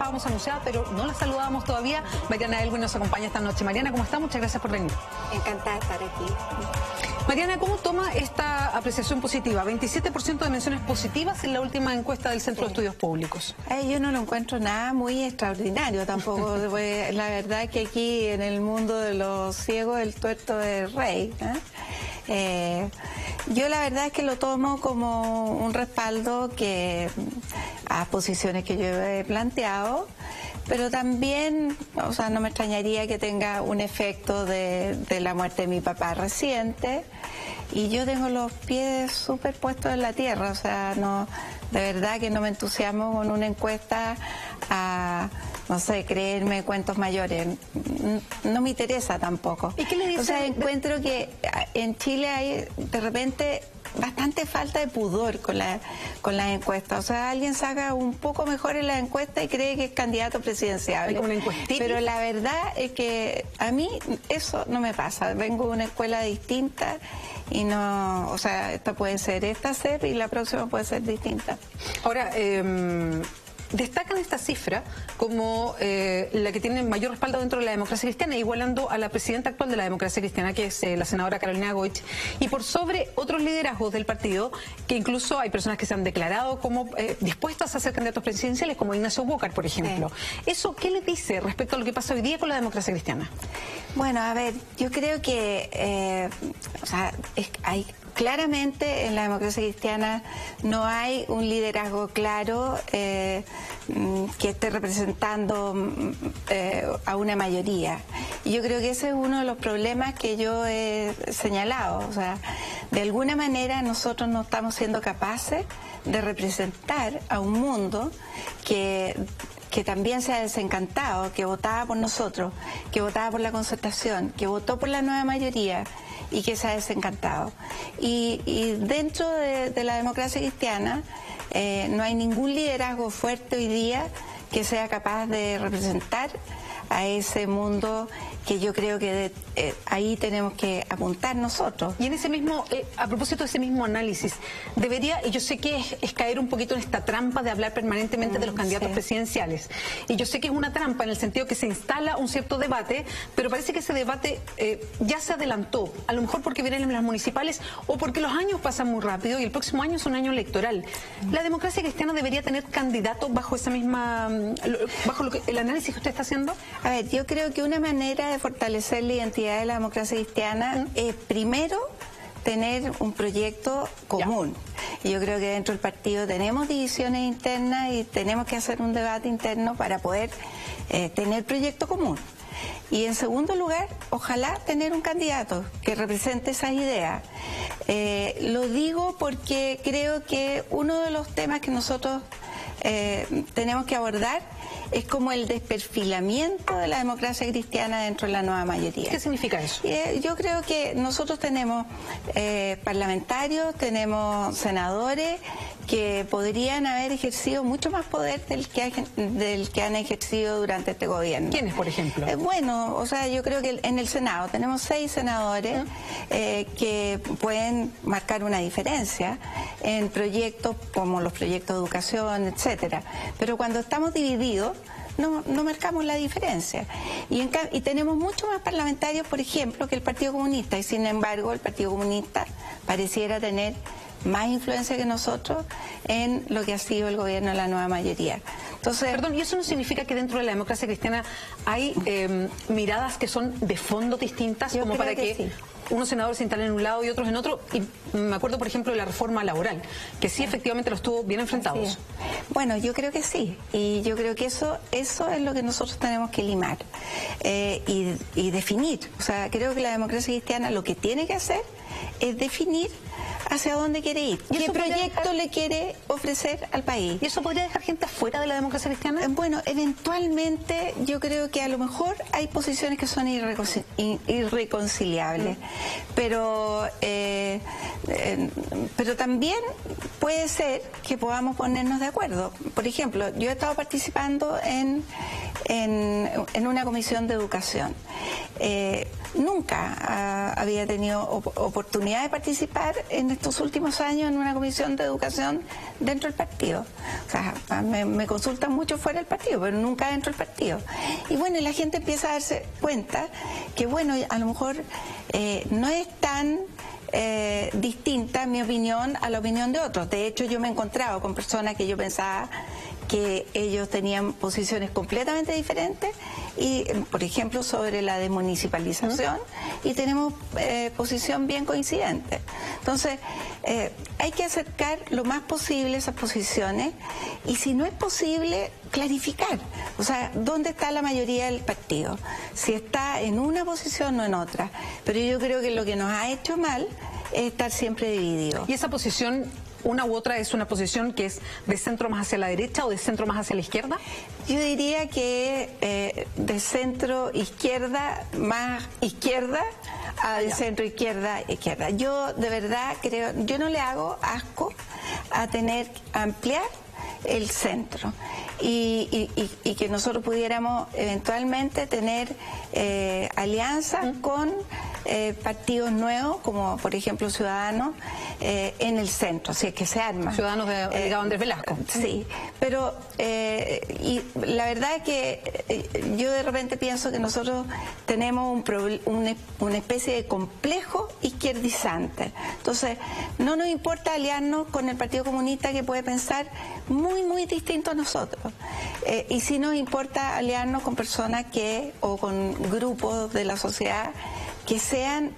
dejábamos anunciada, pero no la saludábamos todavía. Mariana Elwin nos acompaña esta noche. Mariana, ¿cómo está? Muchas gracias por venir. Encantada de estar aquí. Mariana, ¿cómo toma esta apreciación positiva? 27% de menciones positivas en la última encuesta del Centro de Estudios Públicos. Yo no lo encuentro nada muy extraordinario tampoco. La verdad que aquí en el mundo de los ciegos el tuerto es rey. Yo la verdad es que lo tomo como un respaldo a posiciones que yo he planteado, pero también, o sea, no me extrañaría que tenga un efecto de la muerte de mi papá reciente, y yo tengo los pies súper puestos en la tierra, o sea, no, de verdad que no me entusiasmo con una encuesta a, no sé, creerme cuentos mayores. No me interesa tampoco. ¿Y qué le dice? O sea, encuentro que en Chile hay de repente bastante falta de pudor con las encuestas. O sea, alguien saca un poco mejor en la encuesta y cree que es candidato presidencial. Pero la verdad es que a mí eso no me pasa. Vengo de una escuela distinta y no, o sea, esta puede ser y la próxima puede ser distinta. Ahora, destacan esta cifra como la que tiene mayor respaldo dentro de la democracia cristiana, igualando a la presidenta actual de la democracia cristiana, que es la senadora Carolina Goich, y por sobre otros liderazgos del partido, que incluso hay personas que se han declarado como dispuestas a ser candidatos presidenciales, como Ignacio Walker, por ejemplo. ¿Eso qué le dice respecto a lo que pasa hoy día con la democracia cristiana? Bueno, a ver, yo creo que o sea, hay claramente en la democracia cristiana no hay un liderazgo claro que esté representando a una mayoría. Y yo creo que ese es uno de los problemas que yo he señalado. O sea, de alguna manera nosotros no estamos siendo capaces de representar a un mundo que también se ha desencantado, que votaba por nosotros, que votaba por la Concertación, que votó por la nueva mayoría y que se ha desencantado. Y dentro de la democracia cristiana no hay ningún liderazgo fuerte hoy día que sea capaz de representar a ese mundo que yo creo que ahí tenemos que apuntar nosotros. Y en ese mismo, a propósito de ese mismo análisis, debería, y yo sé que es caer un poquito en esta trampa de hablar permanentemente de los candidatos presidenciales, y yo sé que es una trampa en el sentido que se instala un cierto debate, pero parece que ese debate ya se adelantó, a lo mejor porque vienen las municipales o porque los años pasan muy rápido y el próximo año es un año electoral. ¿La democracia cristiana debería tener candidatos bajo esa misma, bajo el análisis que usted está haciendo? A ver, yo creo que una manera de fortalecer la identidad de la democracia cristiana es primero tener un proyecto común. Y yo creo que dentro del partido tenemos divisiones internas y tenemos que hacer un debate interno para poder tener proyecto común. Y en segundo lugar, ojalá tener un candidato que represente esas ideas. Lo digo porque creo que uno de los temas que nosotros tenemos que abordar es como el desperfilamiento de la democracia cristiana dentro de la nueva mayoría. ¿Qué significa eso? Yo creo que nosotros tenemos parlamentarios, tenemos senadores que podrían haber ejercido mucho más poder del que han ejercido durante este gobierno. ¿Quiénes, por ejemplo? Bueno, o sea, yo creo que en el Senado tenemos 6 senadores que pueden marcar una diferencia en proyectos como los proyectos de educación, etcétera. Pero cuando estamos divididos, no marcamos la diferencia. Y tenemos muchos más parlamentarios, por ejemplo, que el Partido Comunista, y sin embargo el Partido Comunista pareciera tener más influencia que nosotros en lo que ha sido el gobierno de la nueva mayoría. Entonces, perdón, ¿y eso no significa que dentro de la democracia cristiana hay miradas que son de fondo distintas, como para que sí, unos senadores se instalen en un lado y otros en otro? Y me acuerdo, por ejemplo, de la reforma laboral, que sí efectivamente los tuvo bien enfrentados. Sí. Bueno, yo creo que sí, y yo creo que eso es lo que nosotros tenemos que limar y definir. O sea, creo que la democracia cristiana lo que tiene que hacer es definir hacia dónde quiere ir, qué proyecto le quiere ofrecer al país. ¿Y eso podría dejar gente afuera de la democracia cristiana? Bueno, eventualmente yo creo que a lo mejor hay posiciones que son irreconciliables, pero también puede ser que podamos ponernos de acuerdo. Por ejemplo, yo he estado participando en en una comisión de educación. Nunca había tenido oportunidad de participar en estos últimos años en una comisión de educación dentro del partido. O sea, me consultan mucho fuera del partido, pero nunca dentro del partido. Y bueno, la gente empieza a darse cuenta que, bueno, a lo mejor no es tan distinta mi opinión a la opinión de otros. De hecho, yo me he encontrado con personas que yo pensaba que ellos tenían posiciones completamente diferentes, y por ejemplo sobre la desmunicipalización, y tenemos posición bien coincidente. Entonces hay que acercar lo más posible esas posiciones, y si no es posible, clarificar, o sea, dónde está la mayoría del partido, si está en una posición o en otra. Pero yo creo que lo que nos ha hecho mal es estar siempre divididos. ¿Y esa posición, una u otra, es una posición que es de centro más hacia la derecha o de centro más hacia la izquierda? Yo diría que de centro izquierda más izquierda a de centro izquierda izquierda. Yo de verdad creo, yo no le hago asco a ampliar el centro y que nosotros pudiéramos eventualmente tener alianzas con partidos nuevos, como por ejemplo Ciudadanos en el centro, si es que se arma. Ciudadanos de Andrés Velasco. Sí, pero y la verdad es que yo de repente pienso que nosotros tenemos una especie de complejo izquierdizante. Entonces, no nos importa aliarnos con el Partido Comunista, que puede pensar muy distinto a nosotros. Y sí nos importa aliarnos con personas o con grupos de la sociedad que sean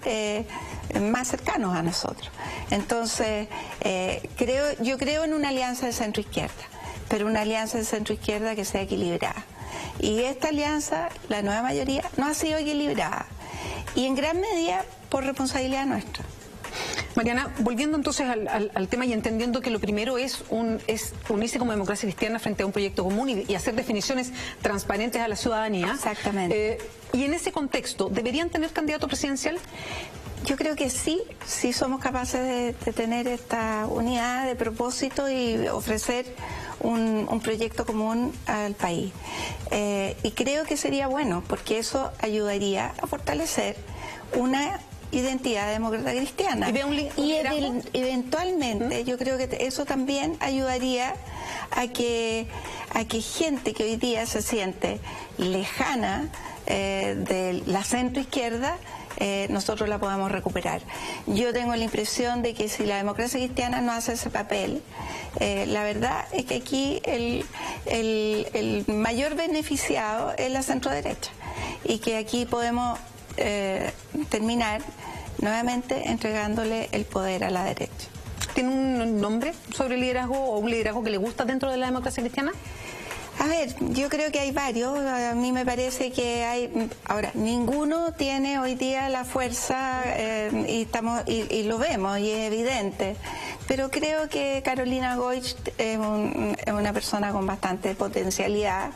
más cercanos a nosotros. Entonces, yo creo en una alianza de centro-izquierda, pero una alianza de centro-izquierda que sea equilibrada. Y esta alianza, la nueva mayoría, no ha sido equilibrada, y en gran medida por responsabilidad nuestra. Mariana, volviendo entonces al tema y entendiendo que lo primero es unirse como democracia cristiana frente a un proyecto común y hacer definiciones transparentes a la ciudadanía. Exactamente. Y en ese contexto, ¿deberían tener candidato presidencial? Yo creo que sí somos capaces de tener esta unidad de propósito y ofrecer un proyecto común al país. Y creo que sería bueno, porque eso ayudaría a fortalecer una identidad demócrata cristiana. Y eventualmente yo creo que eso también ayudaría a que gente que hoy día se siente lejana de la centroizquierda, nosotros la podamos recuperar. Yo tengo la impresión de que si la democracia cristiana no hace ese papel, la verdad es que aquí el mayor beneficiado es la centroderecha, y que aquí podemos terminar nuevamente entregándole el poder a la derecha. ¿Tiene un nombre sobre el liderazgo o un liderazgo que le gusta dentro de la democracia cristiana? A ver, yo creo que hay varios. A mí me parece que hay. Ahora, ninguno tiene hoy día la fuerza y lo vemos y es evidente. Pero creo que Carolina Goich es una persona con bastante potencialidad.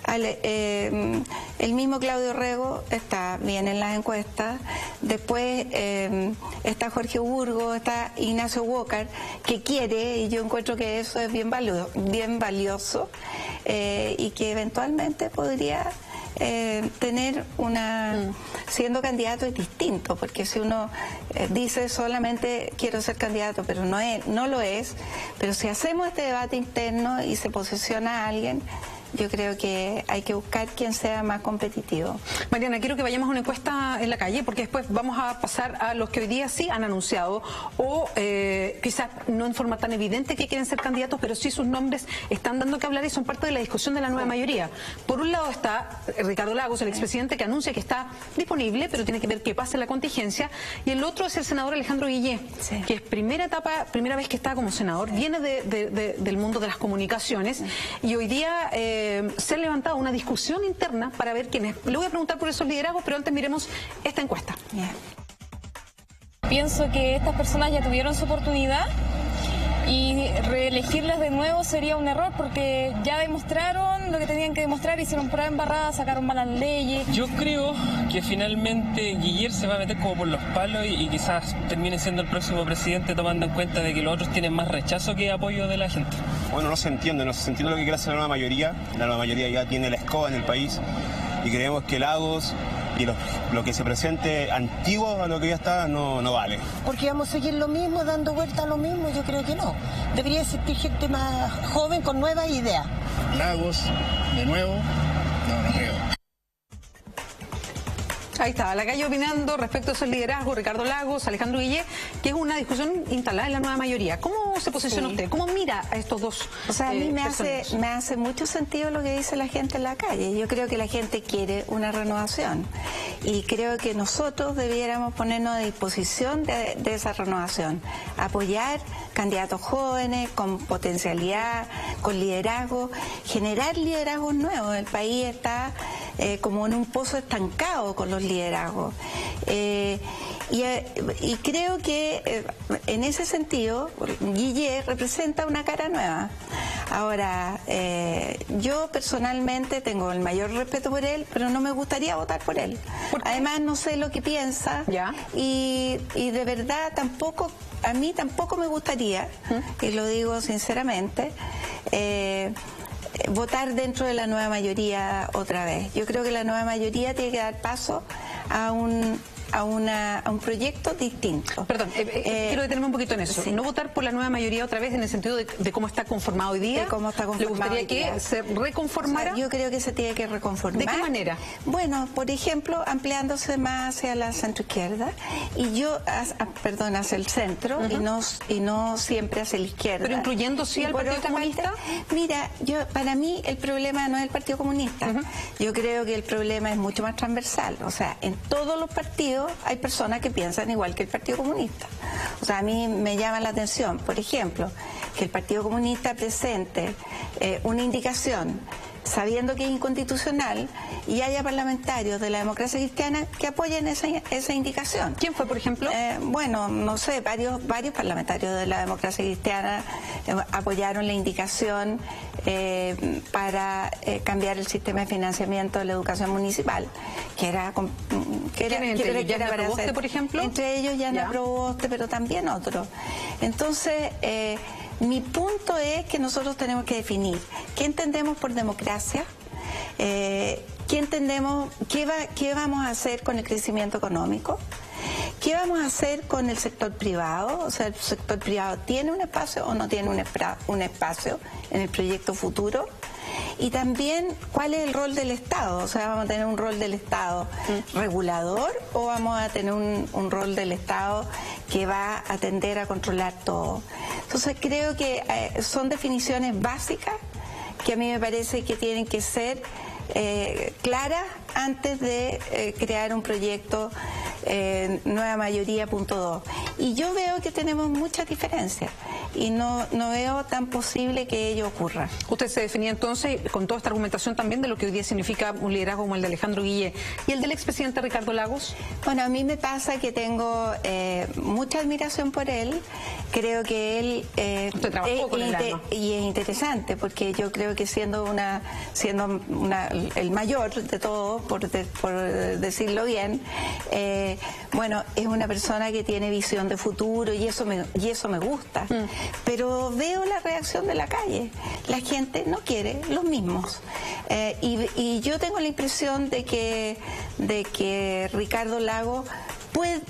El mismo Claudio Rego está bien en las encuestas. Después está Jorge Burgos, está Ignacio Walker, que quiere, y yo encuentro que eso es bien valioso, y que eventualmente podría tener siendo candidato es distinto, porque si uno dice solamente quiero ser candidato, pero no lo es, pero si hacemos este debate interno y se posiciona a alguien, yo creo que hay que buscar quien sea más competitivo. Mariana, quiero que vayamos a una encuesta en la calle, porque después vamos a pasar a los que hoy día sí han anunciado, o quizás no en forma tan evidente que quieren ser candidatos, pero sí sus nombres están dando que hablar y son parte de la discusión de la nueva mayoría. Por un lado está Ricardo Lagos, el expresidente, que anuncia que está disponible, pero tiene que ver que pase la contingencia, y el otro es el senador Alejandro Guillé, que es primera vez que está como senador, viene del mundo de las comunicaciones, y hoy día se ha levantado una discusión interna para ver quién es. Le voy a preguntar por esos liderazgos, pero antes miremos esta encuesta. Pienso que estas personas ya tuvieron su oportunidad y reelegirlas de nuevo sería un error, porque ya demostraron lo que tenían que demostrar, hicieron prueba embarrada, sacaron malas leyes. Yo creo que finalmente Guiller se va a meter como por los palos y quizás termine siendo el próximo presidente, tomando en cuenta de que los otros tienen más rechazo que apoyo de la gente? Bueno, no se entiende lo que quiere hacer la nueva mayoría. La nueva mayoría ya tiene la escoba en el país y creemos que Lagos y lo que se presente antiguo a lo que ya está no vale. Porque vamos a seguir lo mismo, dando vuelta a lo mismo. Yo creo que no. Debería existir gente más joven con nuevas ideas. Lagos, de nuevo, no creo. Ahí está, la calle opinando respecto a esos liderazgos, Ricardo Lagos, Alejandro Guillet, que es una discusión instalada en la nueva mayoría. ¿Cómo se posiciona usted? ¿Cómo mira a estos dos? O sea, a mí me hace mucho sentido lo que dice la gente en la calle. Yo creo que la gente quiere una renovación y creo que nosotros debiéramos ponernos a disposición de esa renovación, apoyar candidatos jóvenes con potencialidad, con liderazgo, generar liderazgos nuevos. El país está como en un pozo estancado con los liderazgos. Y creo que en ese sentido Guillet representa una cara nueva. Ahora, yo personalmente tengo el mayor respeto por él, pero no me gustaría votar por él. Además no sé lo que piensa y de verdad a mí tampoco me gustaría, y lo digo sinceramente, votar dentro de la nueva mayoría otra vez. Yo creo que la nueva mayoría tiene que dar paso a un proyecto distinto. Perdón, quiero detenerme un poquito en eso. Sí. No votar por la nueva mayoría otra vez en el sentido de cómo está conformado hoy día. De cómo está conformado. ¿Le gustaría que se reconformara? O sea, yo creo que se tiene que reconformar. ¿De qué manera? Bueno, por ejemplo, ampliándose más hacia la centroizquierda hacia el centro y no siempre hacia la izquierda. Pero incluyendo sí al Partido Comunista. Mira, para mí el problema no es el Partido Comunista. Yo creo que el problema es mucho más transversal. O sea, en todos los partidos hay personas que piensan igual que el Partido Comunista. O sea, a mí me llama la atención, por ejemplo, que el Partido Comunista presente una indicación sabiendo que es inconstitucional y haya parlamentarios de la democracia cristiana que apoyen esa indicación. ¿Quién fue, por ejemplo? Bueno, no sé, varios parlamentarios de la democracia cristiana apoyaron la indicación para cambiar el sistema de financiamiento de la educación municipal, que era para hacer, por ejemplo. Entre ellos Yana Proboste, pero también otros. Entonces, mi punto es que nosotros tenemos que definir qué entendemos por democracia, qué entendemos, qué vamos a hacer con el crecimiento económico, qué vamos a hacer con el sector privado, o sea, el sector privado tiene un espacio o no tiene un espacio en el proyecto futuro. Y también, ¿cuál es el rol del Estado? O sea, ¿vamos a tener un rol del Estado regulador o vamos a tener un rol del Estado que va a tender a controlar todo? Entonces, creo que son definiciones básicas que a mí me parece que tienen que ser claras antes de crear un proyecto nueva mayoría .2. Y yo veo que tenemos muchas diferencias y no veo tan posible que ello ocurra. Usted se definía entonces con toda esta argumentación también de lo que hoy día significa un liderazgo como el de Alejandro Guillet. ¿Y el del expresidente Ricardo Lagos? Bueno, a mí me pasa que tengo mucha admiración por él. Creo que él usted trabajó con él, y es interesante porque yo creo que siendo el mayor de todos, por decirlo bien, bueno, es una persona que tiene visión de futuro y eso me gusta. Pero veo la reacción de la calle. La gente no quiere los mismos. Y yo tengo la impresión de que Ricardo Lagos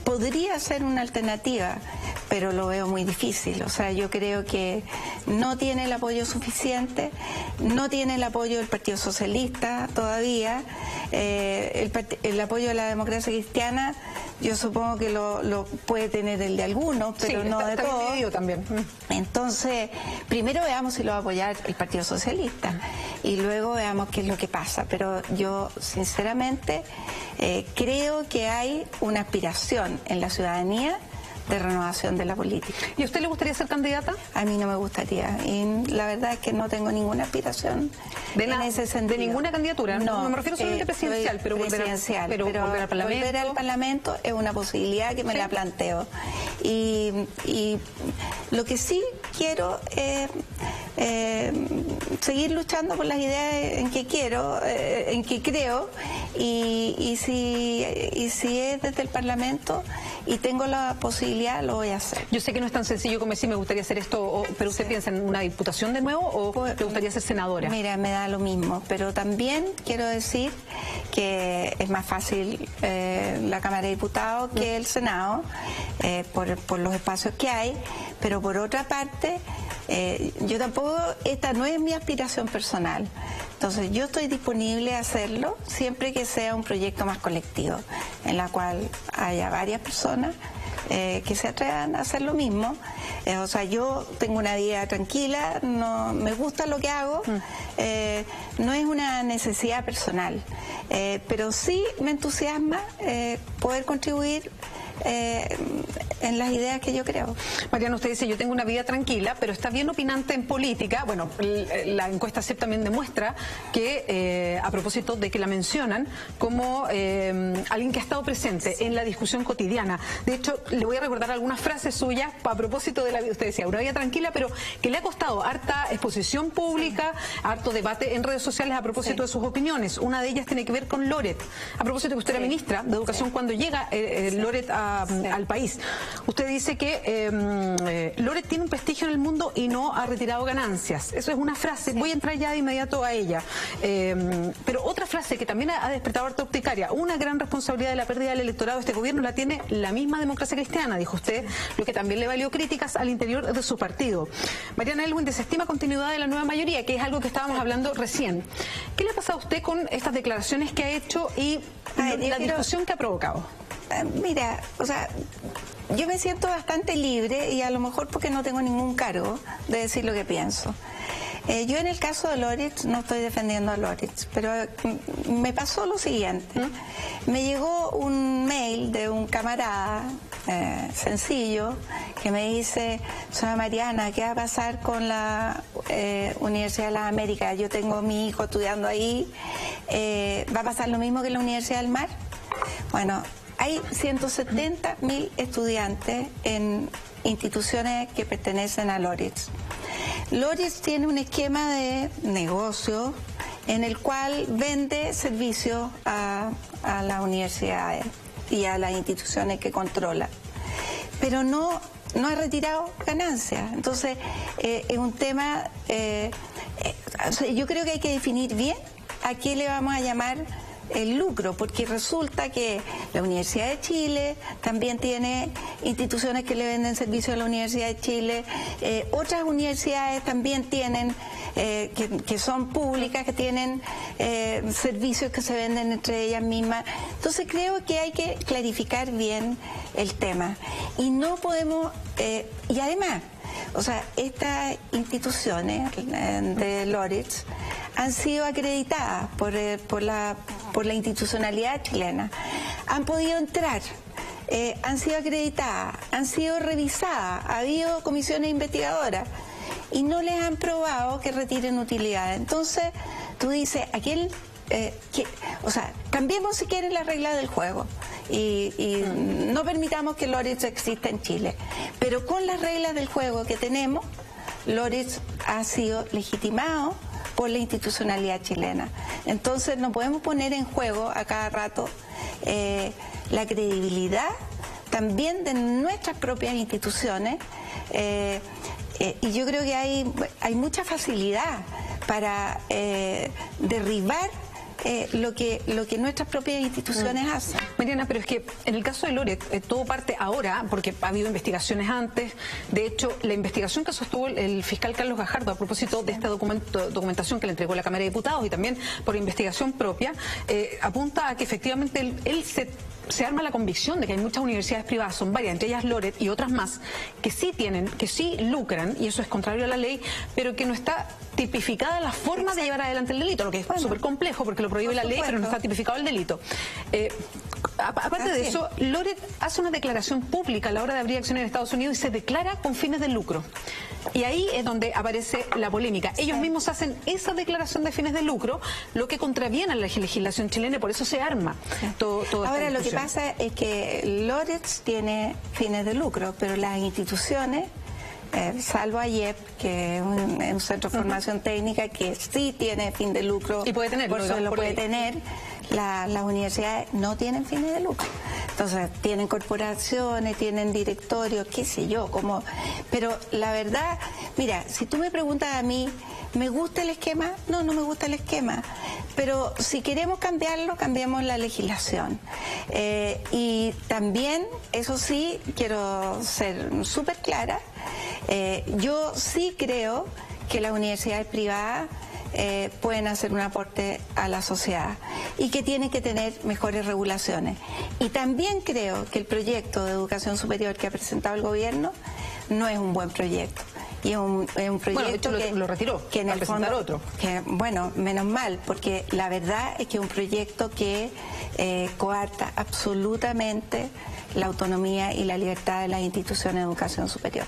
podría ser una alternativa, pero lo veo muy difícil. O sea, yo creo que no tiene el apoyo suficiente, no tiene el apoyo del Partido Socialista todavía, el apoyo de la democracia cristiana, yo supongo que lo puede tener el de algunos, pero sí, no de todos. Yo también. Entonces, primero veamos si lo va a apoyar el Partido Socialista y luego veamos qué es lo que pasa. Pero yo, sinceramente, creo que hay una aspiración en la ciudadanía de renovación de la política. ¿Y a usted le gustaría ser candidata? A mí no me gustaría. Y la verdad es que no tengo ninguna aspiración en ese sentido. ¿De ninguna candidatura? No me refiero solamente presidencial, pero presidencial, pero volver al Parlamento. Volver al Parlamento es una posibilidad que me la planteo. Y lo que sí quiero es seguir luchando por las ideas en que quiero, en que creo, y si es desde el Parlamento y tengo la posibilidad, lo voy a hacer. Yo sé que no es tan sencillo como decir me gustaría hacer esto, pero ¿usted piensa en una diputación de nuevo o le gustaría ser senadora? Mira, me da lo mismo, pero también quiero decir que es más fácil la Cámara de Diputados que el Senado, por los espacios que hay, pero por otra parte, yo tampoco, esta no es mi aspiración personal. Entonces yo estoy disponible a hacerlo siempre que sea un proyecto más colectivo, en la cual haya varias personas que se atrevan a hacer lo mismo. O sea, yo tengo una vida tranquila, no me gusta lo que hago, no es una necesidad personal, pero sí me entusiasma poder contribuir en las ideas que yo creo. Mariana, usted dice, yo tengo una vida tranquila, pero está bien opinante en política. Bueno, la encuesta CEP también demuestra que, a propósito de que la mencionan como alguien que ha estado presente en la discusión cotidiana. De hecho, le voy a recordar algunas frases suyas a propósito de la vida. Usted decía, una vida tranquila, pero que le ha costado harta exposición pública, harto debate en redes sociales a propósito de sus opiniones. Una de ellas tiene que ver con Loret. A propósito de que usted era ministra de Educación cuando llega Loret al país. Usted dice que Loret tiene un prestigio en el mundo y no ha retirado ganancias. Eso es una frase, voy a entrar ya de inmediato a ella. Pero otra frase que también ha despertado harta urticaria, una gran responsabilidad de la pérdida del electorado de este gobierno la tiene la misma Democracia Cristiana, dijo usted, lo que también le valió críticas al interior de su partido. Mariana Elwin desestima continuidad de la nueva mayoría, que es algo que estábamos hablando recién. ¿Qué le ha pasado a usted con estas declaraciones que ha hecho y la discusión que ha provocado? Mira, o sea, yo me siento bastante libre, y a lo mejor porque no tengo ningún cargo de decir lo que pienso. Yo en el caso de Loret no estoy defendiendo a Loret, pero me pasó lo siguiente. Me llegó un mail de un camarada sencillo que me dice: señora Mariana, ¿qué va a pasar con la Universidad de las Américas? Yo tengo a mi hijo estudiando ahí, ¿va a pasar lo mismo que en la Universidad del Mar? Bueno, hay 170.000 estudiantes en instituciones que pertenecen a Loret. Loret tiene un esquema de negocio en el cual vende servicios a las universidades y a las instituciones que controla, pero no ha retirado ganancias. Entonces, es un tema, yo creo que hay que definir bien a qué le vamos a llamar el lucro, porque resulta que la Universidad de Chile también tiene instituciones que le venden servicios a la Universidad de Chile, otras universidades también tienen, que son públicas, que tienen servicios que se venden entre ellas mismas. Entonces creo que hay que clarificar bien el tema, y no podemos, y además, o sea, estas instituciones de Loret han sido acreditadas por la institucionalidad chilena, han podido entrar, han sido acreditadas, han sido revisadas, ha habido comisiones investigadoras y no les han probado que retiren utilidades. Entonces, tú dices, o sea, cambiemos si quieren las reglas del juego y no permitamos que Loret exista en Chile, pero con las reglas del juego que tenemos, Loret ha sido legitimado por la institucionalidad chilena. Entonces no podemos poner en juego a cada rato la credibilidad también de nuestras propias instituciones, y yo creo que hay mucha facilidad para derribar lo que nuestras propias instituciones hacen. Mariana, pero es que en el caso de Loret todo parte ahora, porque ha habido investigaciones antes. De hecho, la investigación que sostuvo el fiscal Carlos Gajardo a propósito de esta documentación que le entregó la Cámara de Diputados y también por investigación propia, apunta a que efectivamente él se arma la convicción de que hay muchas universidades privadas, son varias, entre ellas Loret y otras más, que sí lucran, y eso es contrario a la ley, pero que no está tipificada la forma de llevar adelante el delito, lo que es súper complejo porque lo prohíbe la ley, pero no está tipificado el delito. Aparte de eso, Loret hace una declaración pública a la hora de abrir acciones en Estados Unidos y se declara con fines de lucro. Y ahí es donde aparece la polémica. Ellos mismos hacen esa declaración de fines de lucro, lo que contraviene a la legislación chilena, y por eso se arma todo. Ahora, lo que pasa es que Loret tiene fines de lucro, pero las instituciones salvo AYEP, que es un centro de formación técnica que sí tiene fin de lucro. Y puede tener, por eso lo puede tener. Las universidades no tienen fines de lucro. Entonces, tienen corporaciones, tienen directorios, qué sé yo, pero la verdad, mira, si tú me preguntas a mí, ¿me gusta el esquema? No, no me gusta el esquema. Pero si queremos cambiarlo, cambiamos la legislación. Y también, eso sí, quiero ser súper clara, yo sí creo que las universidades privadas pueden hacer un aporte a la sociedad y que tienen que tener mejores regulaciones. Y también creo que el proyecto de educación superior que ha presentado el gobierno no es un buen proyecto. Y es un proyecto lo retiró, que en el fondo, otro. Bueno, menos mal, porque la verdad es que es un proyecto que coarta absolutamente la autonomía y la libertad de las instituciones de educación superior.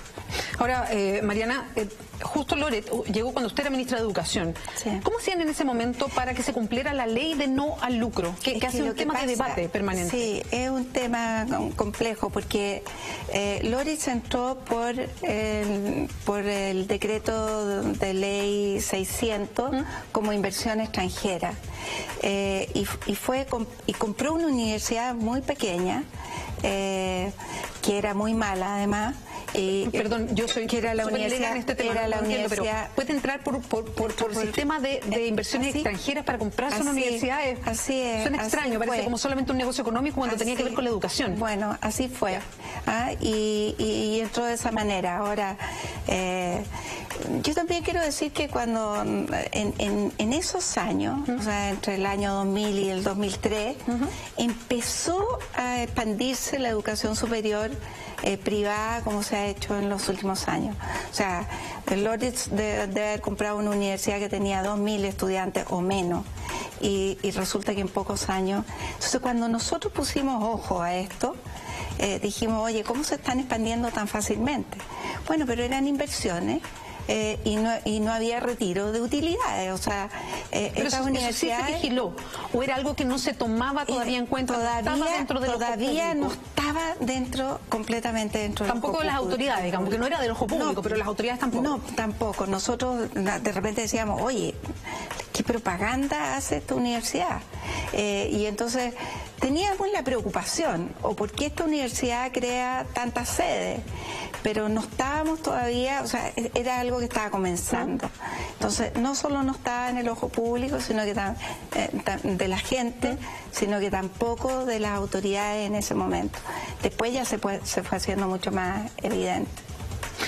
Ahora, Mariana, justo Loret llegó cuando usted era ministra de Educación. Sí. ¿Cómo hacían en ese momento para que se cumpliera la ley de no al lucro? Que hace un tema de debate permanente. Sí, es un tema complejo porque Loret entró por el decreto de ley 600 como inversión extranjera y compró una universidad muy pequeña que era muy mala además. Perdón, yo soy que era la universidad en este tema, era la universidad, pero puede entrar por sistema de inversiones extranjeras para comprarse una universidad. Así es. Suena extraño, parece como solamente un negocio económico cuando tenía que ver con la educación. Bueno, así fue. Y entró de esa manera. Ahora, yo también quiero decir que cuando en esos años, o sea, entre el año 2000 y el 2003, empezó a expandirse la educación superior privada como se ha hecho en los últimos años. O sea, el Loret debe haber comprado una universidad que tenía 2.000 estudiantes o menos y resulta que en pocos años. Entonces, cuando nosotros pusimos ojo a esto, dijimos, oye, ¿cómo se están expandiendo tan fácilmente? Bueno, pero eran inversiones. Y no había retiro de utilidades, o sea, estas universidades... ¿Eso sí se vigiló? ¿O era algo que no se tomaba todavía en cuenta? Todavía no estaba completamente dentro del ojo tampoco de las autoridades, digamos, que no era del ojo público, pero las autoridades tampoco. No, tampoco. Nosotros de repente decíamos, oye, ¿qué propaganda hace esta universidad? Y entonces teníamos la preocupación, o por qué esta universidad crea tantas sedes, pero no estábamos todavía, o sea, era algo que estaba comenzando. Entonces, no solo no estaba en el ojo público, sino que de la gente, sino que tampoco de las autoridades en ese momento. Después ya se fue haciendo mucho más evidente.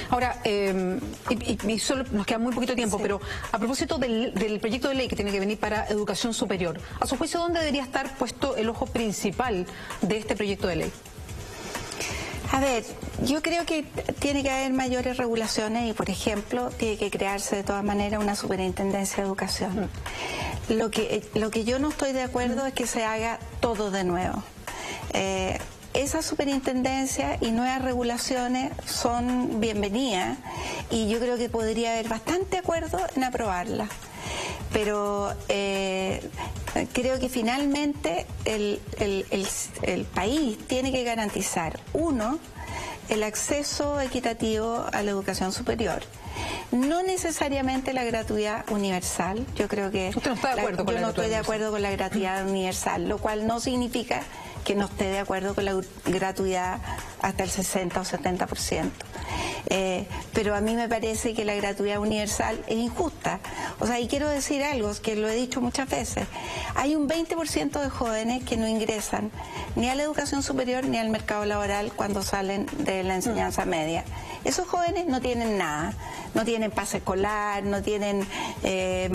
Ahora, y solo nos queda muy poquito tiempo, pero a propósito del proyecto de ley que tiene que venir para educación superior, a su juicio, ¿dónde debería estar puesto el ojo principal de este proyecto de ley? A ver, yo creo que tiene que haber mayores regulaciones y, por ejemplo, tiene que crearse de todas maneras una superintendencia de educación. Lo que yo no estoy de acuerdo es que se haga todo de nuevo. Esa superintendencia y nuevas regulaciones son bienvenidas y yo creo que podría haber bastante acuerdo en aprobarlas. Pero creo que finalmente el país tiene que garantizar, uno, el acceso equitativo a la educación superior. No necesariamente la gratuidad universal. Yo creo que ¿Usted no está de acuerdo con la gratuidad universal? Yo no estoy de acuerdo con la gratuidad universal, lo cual no significa que no esté de acuerdo con la gratuidad hasta el 60 o 70%. Pero a mí me parece que la gratuidad universal es injusta. O sea, y quiero decir algo que lo he dicho muchas veces. Hay un 20% de jóvenes que no ingresan ni a la educación superior ni al mercado laboral cuando salen de la enseñanza media. Esos jóvenes no tienen nada, no tienen pase escolar, no tienen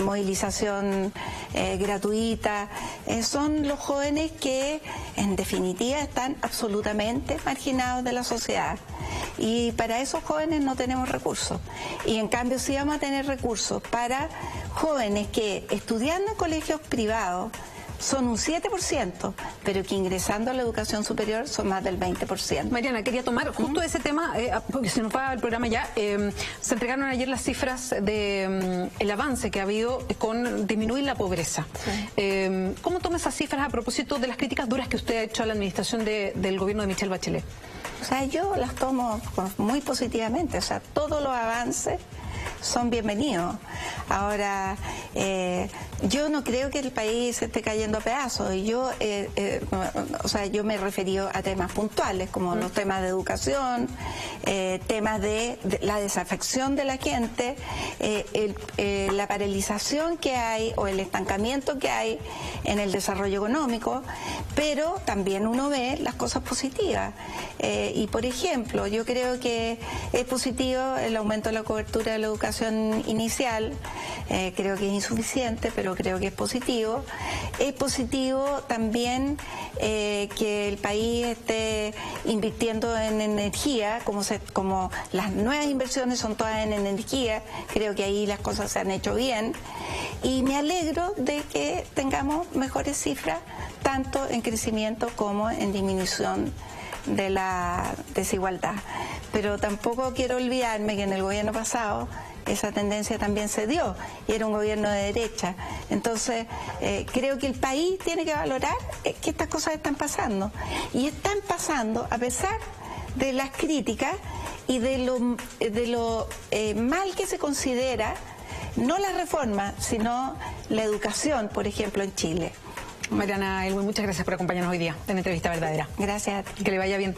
movilización gratuita. Son los jóvenes que, en definitiva, están absolutamente marginados de la sociedad. Y para esos jóvenes no tenemos recursos. Y en cambio sí vamos a tener recursos para jóvenes que, estudiando en colegios privados, son un 7%, pero que ingresando a la educación superior son más del 20%. Mariana, quería tomar justo ese tema, porque se nos va el programa ya. Se entregaron ayer las cifras de el avance que ha habido con disminuir la pobreza. Sí. ¿Cómo toma esas cifras a propósito de las críticas duras que usted ha hecho a la administración del gobierno de Michelle Bachelet? O sea, yo las tomo muy positivamente, o sea, todos los avances son bienvenidos. Ahora, yo no creo que el país se esté cayendo a pedazos. Y yo, yo me he referido a temas puntuales, como los temas de educación, temas de la desafección de la gente, la paralización que hay o el estancamiento que hay en el desarrollo económico, pero también uno ve las cosas positivas. Y, por ejemplo, yo creo que es positivo el aumento de la cobertura de la educación inicial. Creo que es insuficiente, pero creo que es positivo. Es positivo también que el país esté invirtiendo en energía, como las nuevas inversiones son todas en energía. Creo que ahí las cosas se han hecho bien. Y me alegro de que tengamos mejores cifras, tanto en crecimiento como en disminución de la desigualdad. Pero tampoco quiero olvidarme que en el gobierno pasado esa tendencia también se dio y era un gobierno de derecha. Entonces, creo que el país tiene que valorar que estas cosas están pasando. Y están pasando a pesar de las críticas y de lo mal que se considera, no la reforma, sino la educación, por ejemplo, en Chile. Mariana Elwin, muchas gracias por acompañarnos hoy día en Entrevista Verdadera. Gracias a ti. Que le vaya bien.